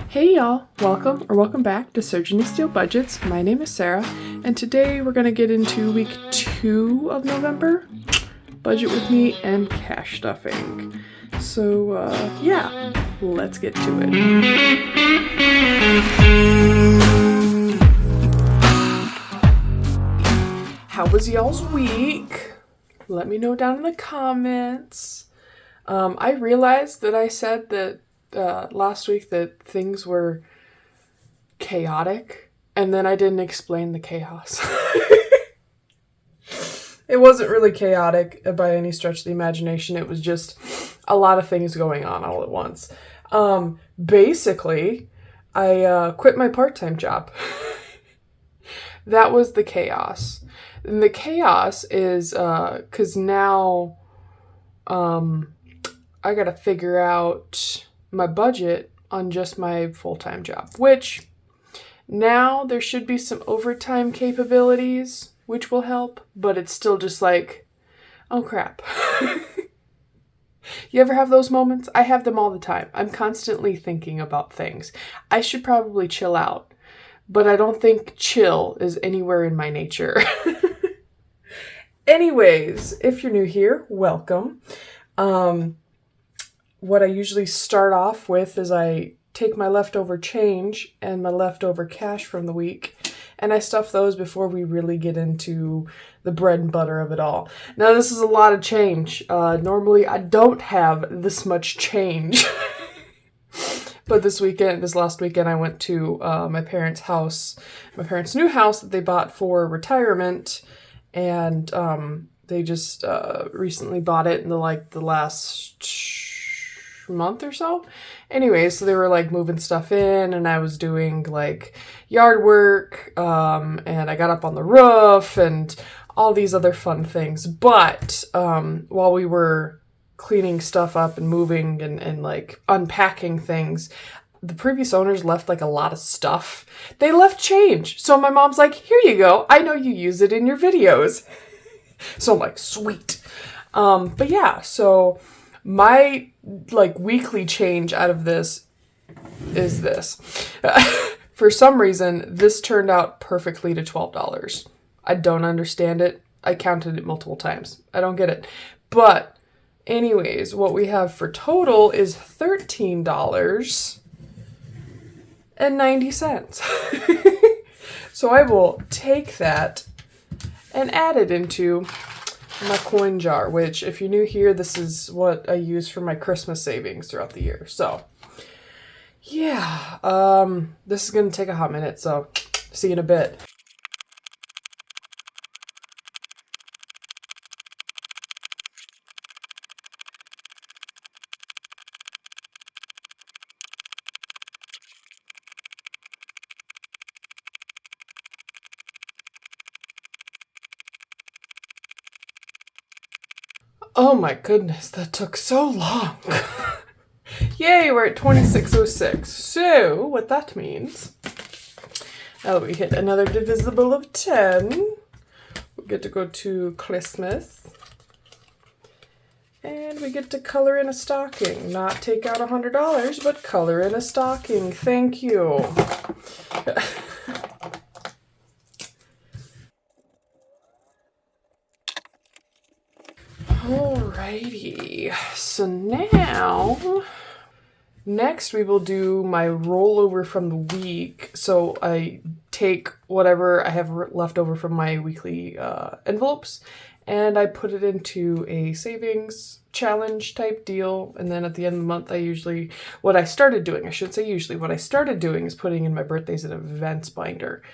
Hey y'all, welcome back to Surgeon and Steel Budgets. My name is Sarah, and today we're going to get into week 2 of November, budget with me and cash stuffing. So yeah, let's get to it. How was y'all's week? Let me know down in the comments. I realized that I said that last week that things were chaotic, and then I didn't explain the chaos. It wasn't really chaotic by any stretch of the imagination. It was just a lot of things going on all at once. Basically, I quit my part-time job. That was the chaos. And the chaos is because now I gotta figure out my budget on just my full-time job, which now there should be some overtime capabilities, which will help, but it's still just like, oh crap. You ever have those moments? I have them all the time. I'm constantly thinking about things. I should probably chill out, but I don't think chill is anywhere in my nature. Anyways, if you're new here, welcome. What I usually start off with is I take my leftover change and my leftover cash from the week, and I stuff those before we really get into the bread and butter of it all. Now, this is a lot of change. Normally, I don't have this much change. But this last weekend, I went to my parents' house, my parents' new house that they bought for retirement, and they just recently bought it in the last month or so. Anyway, so they were like moving stuff in, and I was doing like yard work, and I got up on the roof and all these other fun things. But while we were cleaning stuff up and moving and like unpacking things, the previous owners left like a lot of stuff. They left change. So my mom's like, here you go. I know you use it in your videos. So I'm like, sweet. But yeah, so my like weekly change out of this is this. For some reason, this turned out perfectly to $12. I don't understand it. I counted it multiple times. I don't get it. But anyways, what we have for total is $13.90. So I will take that and add it into my coin jar, which, if you're new here, this is what I use for my Christmas savings throughout the year. So yeah, this is gonna take a hot minute, so see you in a bit. Oh my goodness, that took so long. Yay, we're at 2606. So, what that means, now that we hit another divisible of 10, we get to go to Christmas. And we get to color in a stocking. Not take out $100, but color in a stocking. Thank you. Alrighty, so now, next we will do my rollover from the week. So I take whatever I have left over from my weekly envelopes, and I put it into a savings challenge type deal. And then at the end of the month, what I started doing is putting in my birthdays and events binder.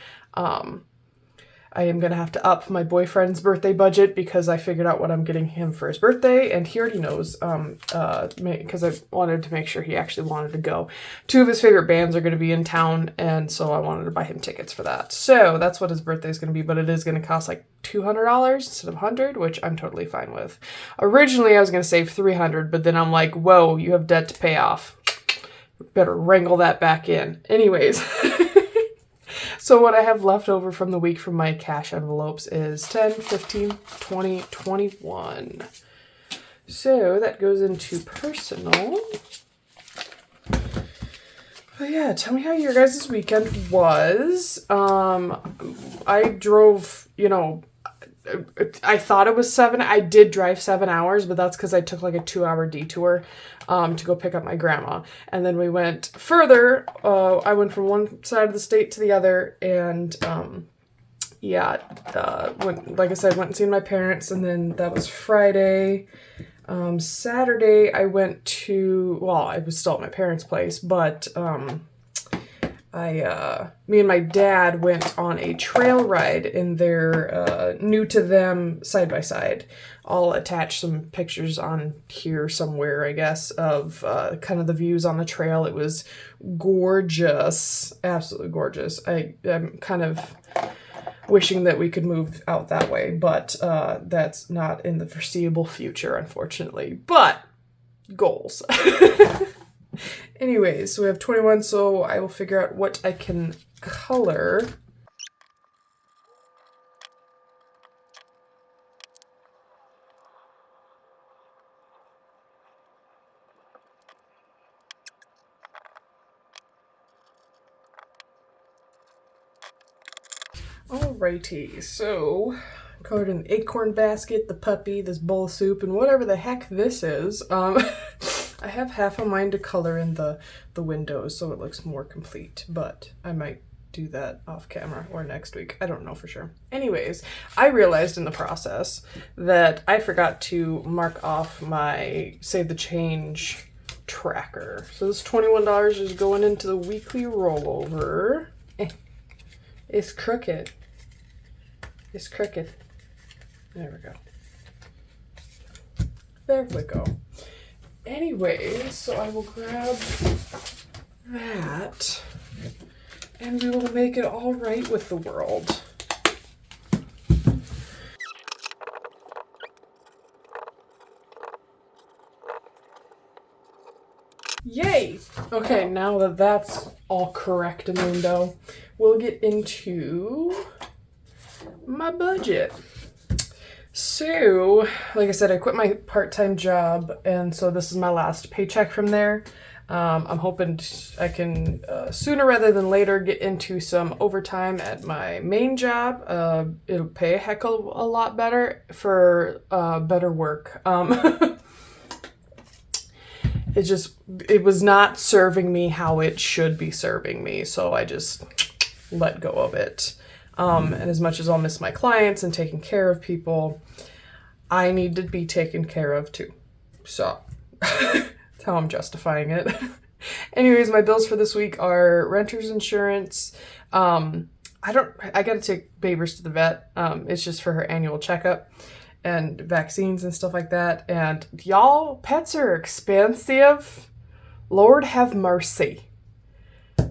I am going to have to up my boyfriend's birthday budget because I figured out what I'm getting him for his birthday, and he already knows, because I wanted to make sure he actually wanted to go. 2 of his favorite bands are going to be in town, and so I wanted to buy him tickets for that. So that's what his birthday is going to be, but it is going to cost like $200 instead of $100, which I'm totally fine with. Originally, I was going to save $300, but then I'm like, whoa, you have debt to pay off. Better wrangle that back in. Anyways. So what I have left over from the week from my cash envelopes is 10, 15, 20, 21. So that goes into personal. But yeah, tell me how your guys' weekend was. I drove, I thought it was 7. I did drive 7 hours, but that's because I took like a 2-hour detour to go pick up my grandma. And then we went further. I went from one side of the state to the other, and like I said, went and seen my parents, and then that was Friday. Saturday I went to, I was still at my parents' place, but me and my dad went on a trail ride in their new to them side by side. I'll attach some pictures on here somewhere, I guess, of kind of the views on the trail. It was gorgeous, absolutely gorgeous. I'm kind of wishing that we could move out that way, but that's not in the foreseeable future, unfortunately. But goals. Anyways, so we have 21, so I will figure out what I can color. Alrighty, so colored an acorn basket, the puppy, this bowl of soup, and whatever the heck this is. I have half of mine to color in the windows so it looks more complete, but I might do that off camera or next week. I don't know for sure. Anyways, I realized in the process that I forgot to mark off my Save the Change tracker. So this $21 is going into the weekly rollover. It's crooked. It's crooked. There we go. There we go. Anyways, so I will grab that and we will make it all right with the world. Yay! Okay, now that that's all correct in the window, we'll get into my budget. So, like I said, I quit my part-time job, and so this is my last paycheck from there. I'm hoping I can, sooner rather than later, get into some overtime at my main job. It'll pay a heck of a lot better for better work. It was not serving me how it should be serving me, so I just let go of it. And as much as I'll miss my clients and taking care of people, I need to be taken care of too. So that's how I'm justifying it. Anyways, my bills for this week are renter's insurance. I gotta take Babers to the vet. It's just for her annual checkup and vaccines and stuff like that. And y'all, pets are expensive. Lord have mercy.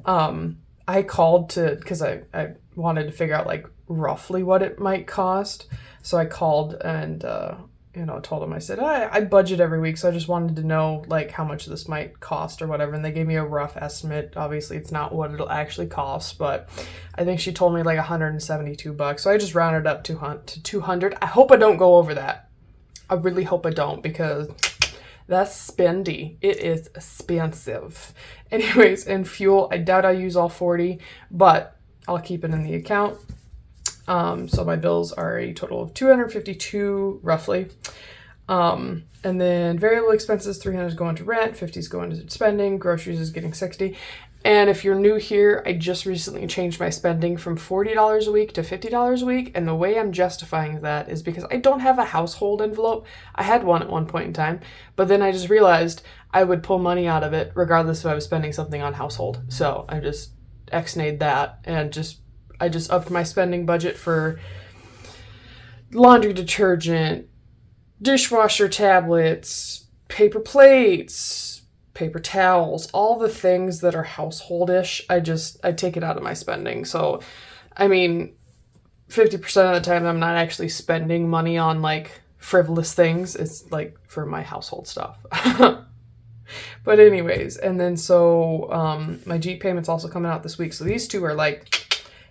I called because I wanted to figure out like roughly what it might cost. So I called and, told them, I said, I budget every week. So I just wanted to know like how much this might cost or whatever. And they gave me a rough estimate. Obviously it's not what it'll actually cost, but I think she told me like $172. So I just rounded up to 200. I hope I don't go over that. I really hope I don't, because that's spendy. It is expensive. Anyways, and fuel, I doubt I use all 40, but I'll keep it in the account. So my bills are a total of $252 roughly. And then variable expenses, $300 is going to rent, $50 is going to spending, groceries is getting $60. And if you're new here, I just recently changed my spending from $40 a week to $50 a week. And the way I'm justifying that is because I don't have a household envelope. I had one at one point in time, but then I just realized I would pull money out of it regardless if I was spending something on household. So I just ex-nayed that and I just upped my spending budget for laundry detergent, dishwasher tablets, paper plates, paper towels, all the things that are householdish. I take it out of my spending. So, I mean, 50% of the time I'm not actually spending money on like frivolous things. It's like for my household stuff. But anyways, and then so my Jeep payment's also coming out this week. So these two are like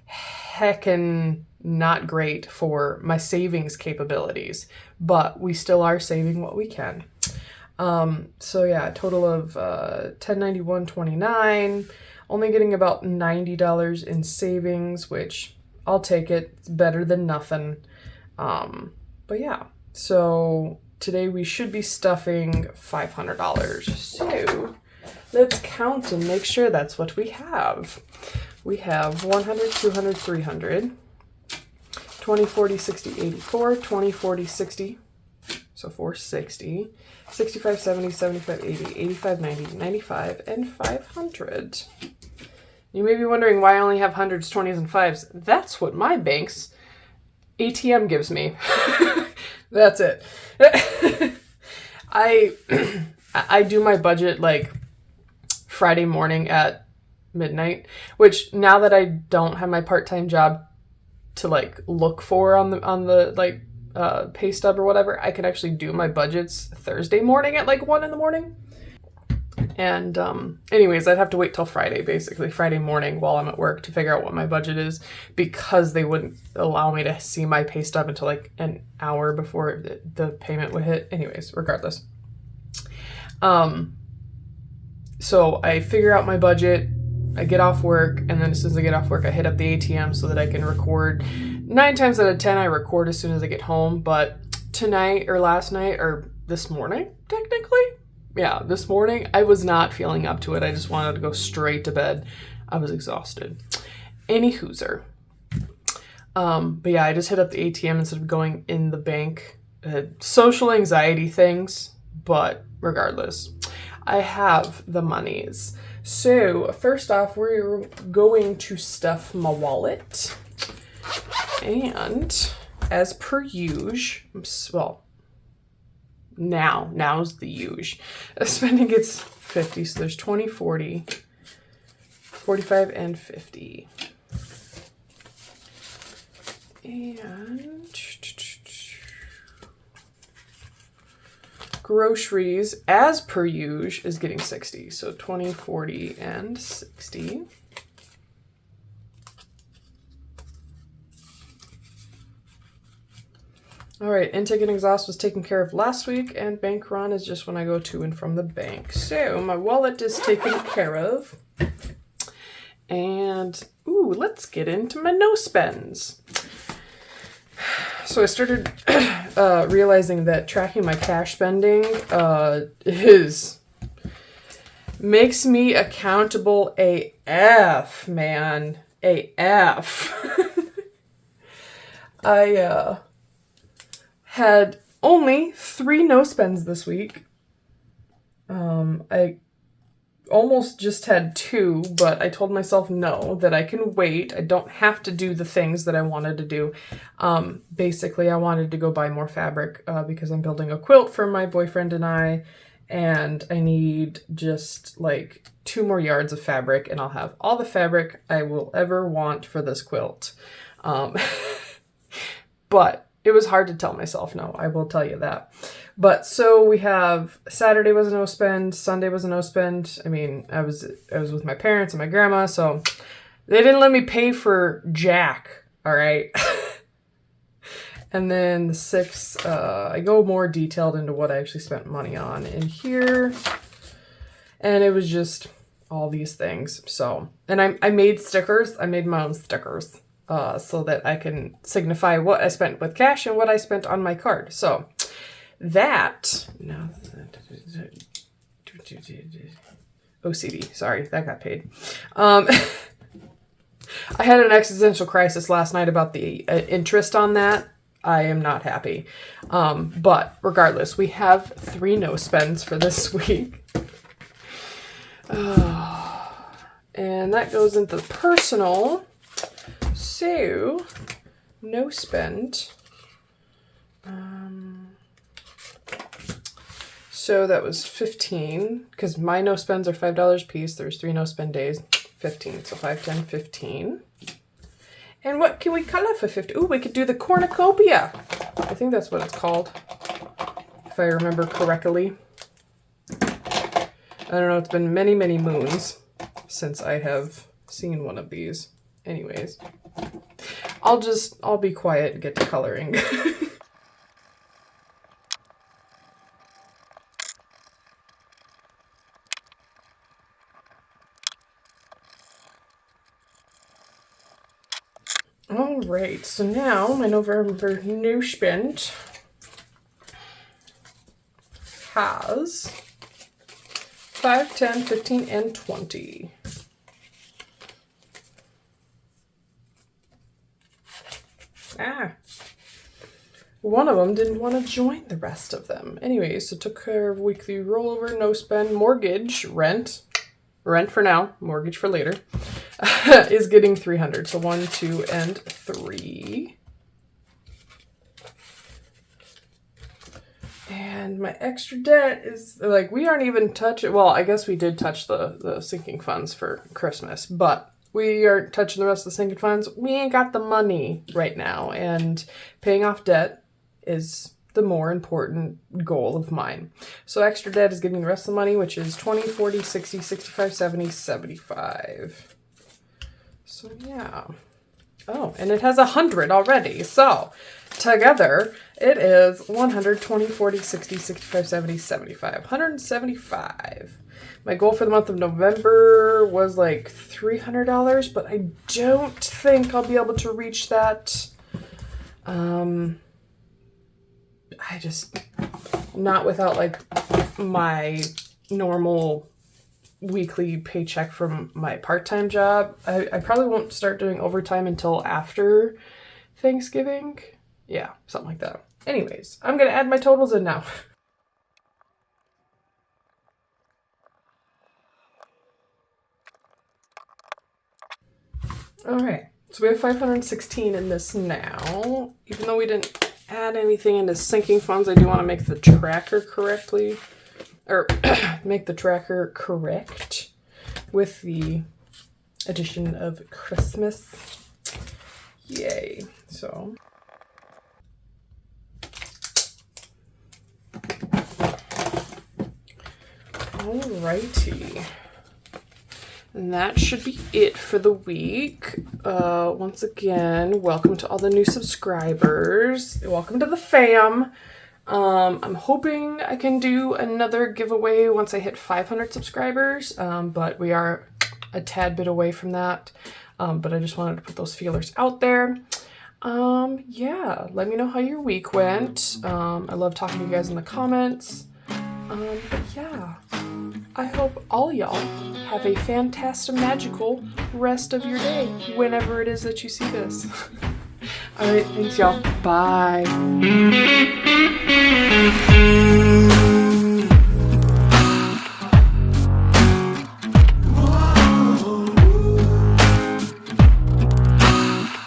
heckin' not great for my savings capabilities, but we still are saving what we can. So yeah, a total of $1091.29. only getting about $90 in savings, which I'll take it. It's better than nothing. But yeah, so today we should be stuffing $500. So let's count and make sure that's what we have. We have 100, 200, 300, 20, 40, 60, 84, 20, 40, 60, so 460, 65, 70, 75, 80, 85, 90, 95, and 500. You may be wondering why I only have hundreds, 20s, and 5s. That's what my bank's ATM gives me. That's it. I do my budget like Friday morning at midnight, which now that I don't have my part-time job to like look for on the like pay stub or whatever, I can actually do my budgets Thursday morning at like 1 a.m. And anyways, I'd have to wait till Friday, basically Friday morning while I'm at work to figure out what my budget is, because they wouldn't allow me to see my pay stub until like an hour before the payment would hit. Anyways, regardless. So I figure out my budget, I get off work, and then as soon as I get off work, I hit up the ATM so that I can record. 9 times out of 10, I record as soon as I get home, but tonight or last night or this morning, technically, yeah, this morning, I was not feeling up to it. I just wanted to go straight to bed. I was exhausted. Any hooser. But yeah, I just hit up the ATM instead of going in the bank. Social anxiety things, but regardless, I have the monies. So first off, we're going to stuff my wallet. And as per usual, well, now's the usual. Spending gets 50, so there's 20, 40, 45, and 50. And groceries, as per usual, is getting 60. So 20, 40, and 60. All right, intake and exhaust was taken care of last week, and bank run is just when I go to and from the bank. So my wallet is taken care of. And, ooh, let's get into my no spends. So I started realizing that tracking my cash spending makes me accountable AF, man. AF. I had only 3 no spends this week. I almost just had 2, but I told myself no, that I can wait. I don't have to do the things that I wanted to do. Basically, I wanted to go buy more fabric because I'm building a quilt for my boyfriend and I need just like 2 more yards of fabric, and I'll have all the fabric I will ever want for this quilt. But it was hard to tell myself no, I will tell you that. But so we have Saturday was a no spend, Sunday was a no spend. I mean, I was with my parents and my grandma, so they didn't let me pay for Jack, all right? And then the 6th, I go more detailed into what I actually spent money on in here. And it was just all these things. So, and I made stickers. I made my own stickers so that I can signify what I spent with cash and what I spent on my card. So that, no, OCD, sorry, that got paid. I had an existential crisis last night about the interest on that. I am not happy. But regardless, we have 3 no spends for this week. And that goes into the personal. So, no spend. So that was 15, because my no spends are $5 a piece. There's 3 no spend days, 15. So 5, 10, 15. And what can we color for 50? Ooh, we could do the cornucopia. I think that's what it's called, if I remember correctly. I don't know, it's been many, many moons since I have seen one of these. Anyways, I'll be quiet and get to coloring. All right, so now my November new spend has 5, 10, 15, and 20. One of them didn't want to join the rest of them. Anyways, so took care of weekly rollover, no spend, mortgage, rent for now, mortgage for later, is getting 300. So 1, 2, and 3. And my extra debt is like, we aren't even touching, well, I guess we did touch the sinking funds for Christmas, but we aren't touching the rest of the sinking funds. We ain't got the money right now, and paying off debt is the more important goal of mine. So extra debt is getting the rest of the money, which is 20, 40, 60, 65, 70, 75. So yeah. Oh, and it has 100 already. So together it is 120, 40, 60, 65, 70, 75. 175. My goal for the month of November was like $300, but I don't think I'll be able to reach that. I just, not without like my normal weekly paycheck from my part-time job. I probably won't start doing overtime until after Thanksgiving. Yeah, something like that. Anyways, I'm going to add my totals in now. Alright, so we have 516 in this now. Even though we didn't add anything into sinking funds, I do want to make the tracker correctly. Or make the tracker correct with the addition of Christmas. Yay. So alrighty. And that should be it for the week. Once again, welcome to all the new subscribers. Welcome to the fam. I'm hoping I can do another giveaway once I hit 500 subscribers, but we are a tad bit away from that. But I just wanted to put those feelers out there. Yeah, let me know how your week went. I love talking to you guys in the comments. But yeah, I hope all y'all have a fantastimagical rest of your day whenever it is that you see this. All right, thanks y'all. Bye.